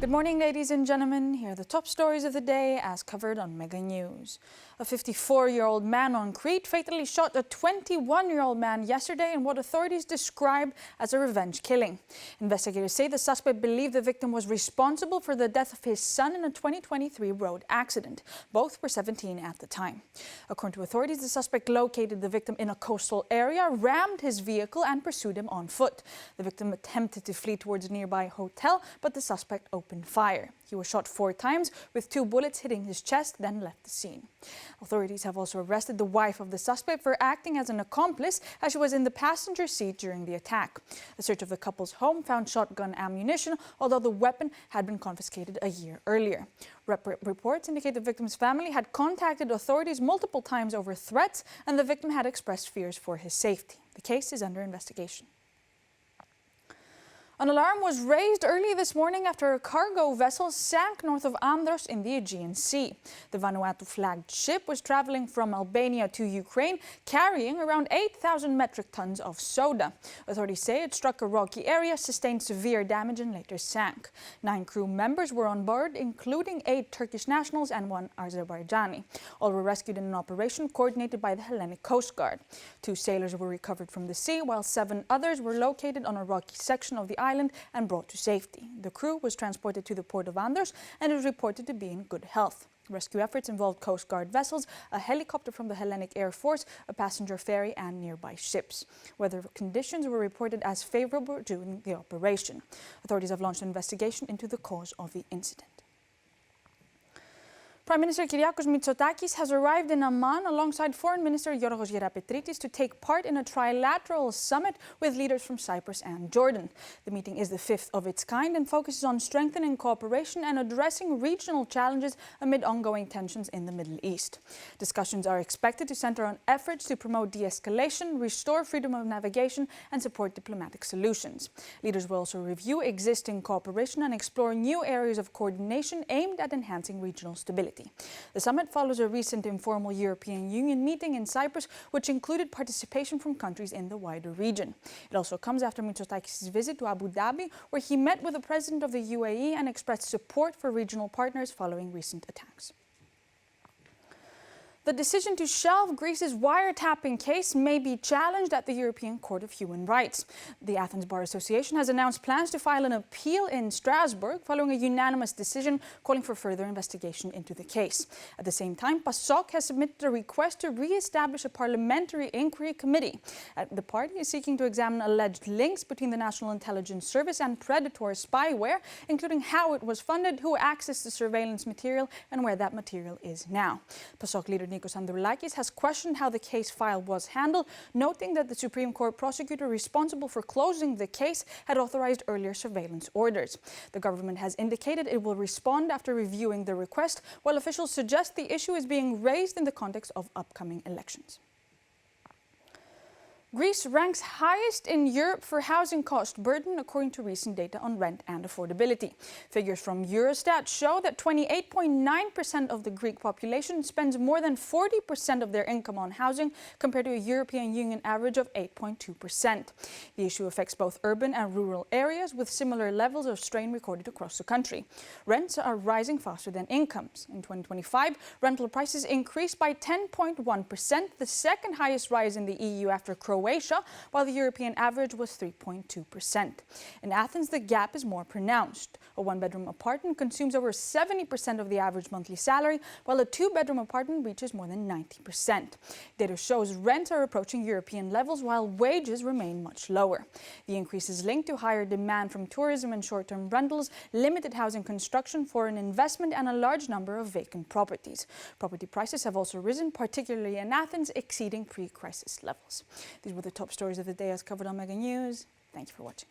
Good morning, ladies and gentlemen. Here are the top stories of the day as covered on Mega News. A 54-year-old man on Crete fatally shot a 21-year-old man yesterday in what authorities described as a revenge killing. Investigators say the suspect believed the victim was responsible for the death of his son in a 2023 road accident. Both were 17 at the time. According to authorities, the suspect located the victim in a coastal area, rammed his vehicle and pursued him on foot. The victim attempted to flee towards a nearby hotel, but the suspect opened fire. He was shot 4 times, with 2 bullets hitting his chest, then left the scene. Authorities have also arrested the wife of the suspect for acting as an accomplice, as she was in the passenger seat during the attack. A search of the couple's home found shotgun ammunition, although the weapon had been confiscated a year earlier. Reports indicate the victim's family had contacted authorities multiple times over threats, and the victim had expressed fears for his safety. The case is under investigation. An alarm was raised early this morning after a cargo vessel sank north of Andros in the Aegean Sea. The Vanuatu-flagged ship was traveling from Albania to Ukraine, carrying around 8,000 metric tons of soda. Authorities say it struck a rocky area, sustained severe damage and later sank. 9 crew members were on board, including 8 Turkish nationals and 1 Azerbaijani. All were rescued in an operation coordinated by the Hellenic Coast Guard. 2 sailors were recovered from the sea, while 7 others were located on a rocky section of the island and brought to safety. The crew was transported to the port of Andros and is reported to be in good health. Rescue efforts involved Coast Guard vessels, a helicopter from the Hellenic Air Force, a passenger ferry and nearby ships. Weather conditions were reported as favorable during the operation. Authorities have launched an investigation into the cause of the incident. Prime Minister Kyriakos Mitsotakis has arrived in Amman alongside Foreign Minister Yorgos Gerapetritis to take part in a trilateral summit with leaders from Cyprus and Jordan. The meeting is the 5th of its kind and focuses on strengthening cooperation and addressing regional challenges amid ongoing tensions in the Middle East. Discussions are expected to center on efforts to promote de-escalation, restore freedom of navigation and support diplomatic solutions. Leaders will also review existing cooperation and explore new areas of coordination aimed at enhancing regional stability. The summit follows a recent informal European Union meeting in Cyprus, which included participation from countries in the wider region. It also comes after Mitsotakis' visit to Abu Dhabi, where he met with the president of the UAE and expressed support for regional partners following recent attacks. The decision to shelve Greece's wiretapping case may be challenged at the European Court of Human Rights. The Athens Bar Association has announced plans to file an appeal in Strasbourg following a unanimous decision calling for further investigation into the case. At the same time, PASOK has submitted a request to re-establish a parliamentary inquiry committee. The party is seeking to examine alleged links between the National Intelligence Service and predatory spyware, including how it was funded, who accessed the surveillance material, and where that material is now. PASOK leader Nikos Androulakis has questioned how the case file was handled, noting that the Supreme Court prosecutor responsible for closing the case had authorized earlier surveillance orders. The government has indicated it will respond after reviewing the request, while officials suggest the issue is being raised in the context of upcoming elections. Greece ranks highest in Europe for housing cost burden, according to recent data on rent and affordability. Figures from Eurostat show that 28.9% of the Greek population spends more than 40% of their income on housing, compared to a European Union average of 8.2%. The issue affects both urban and rural areas, with similar levels of strain recorded across the country. Rents are rising faster than incomes. In 2025, rental prices increased by 10.1%, the second highest rise in the EU after Croatia, while the European average was 3.2%. In Athens, the gap is more pronounced. A 1-bedroom apartment consumes over 70% of the average monthly salary, while a 2-bedroom apartment reaches more than 90%. Data shows rents are approaching European levels, while wages remain much lower. The increase is linked to higher demand from tourism and short-term rentals, limited housing construction, foreign investment, and a large number of vacant properties. Property prices have also risen, particularly in Athens, exceeding pre-crisis levels. These were the top stories of the day as covered on Mega News. Thank you for watching.